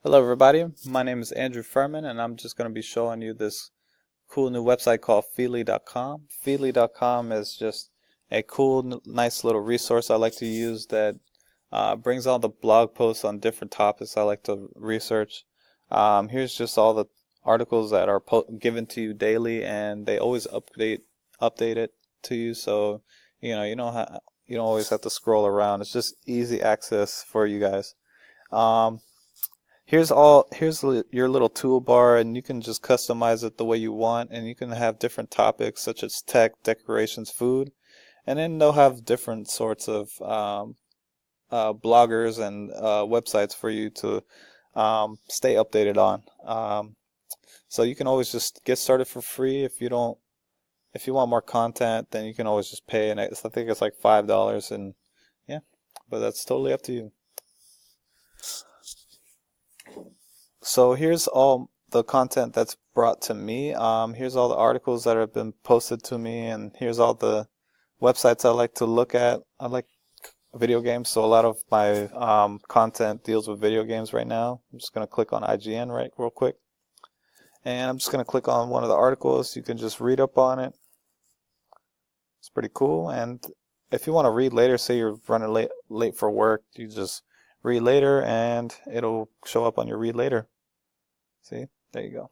Hello everybody, my name is Andrew Furman and I'm just going to be showing you this cool new website called Feedly.com. Feedly.com is just a cool, nice little resource I like to use that brings all the blog posts on different topics I like to research. Here's just all the articles that are given to you daily, and they always update it to you, so you don't always have to scroll around. It's just easy access for you guys. Um, your little toolbar, and you can just customize it the way you want, and you can have different topics such as tech, decorations, food, and then they'll have different sorts of bloggers and websites for you to stay updated on. So you can always just get started for free. If you want more content, then you can always just pay, and I think it's like $5, and yeah, but that's totally up to you. So here's all the content that's brought to me. Here's all the articles that have been posted to me, and here's all the websites I like to look at. I like video games, so a lot of my content deals with video games right now. I'm just going to click on IGN real quick, and I'm just going to click on one of the articles. You can just read up on it. It's pretty cool, and if you want to read later, say you're running late for work, you just read later, and it'll show up on your read later. See, there you go.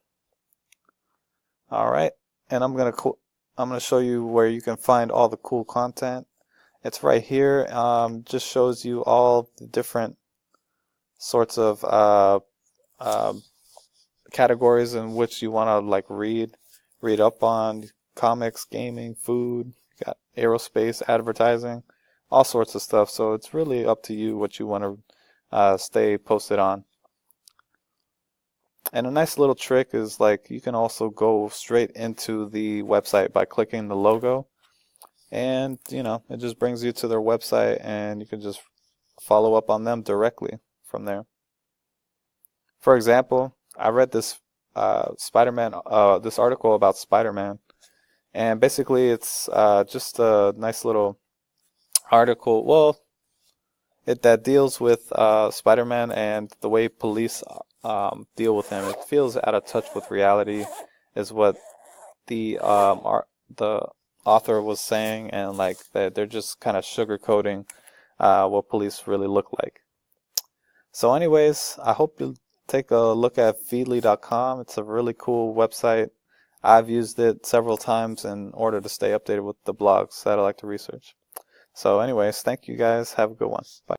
All right, and I'm gonna show you where you can find all the cool content. It's right here. Just shows you all the different sorts of categories in which you want to like read up on: comics, gaming, food. You got aerospace, advertising, all sorts of stuff. So it's really up to you what you want to stay posted on. And a nice little trick is, like, you can also go straight into the website by clicking the logo, and it just brings you to their website, and you can just follow up on them directly from there. For example, I read this this article about Spider-Man, and basically it's just a nice little article. Well, that deals with Spider-Man and the way police deal with him. It feels out of touch with reality, is what the author was saying, and like that they're just kind of sugarcoating what police really look like. So, anyways, I hope you take a look at Feedly.com. It's a really cool website. I've used it several times in order to stay updated with the blogs that I like to research. So anyways, thank you guys. Have a good one. Bye.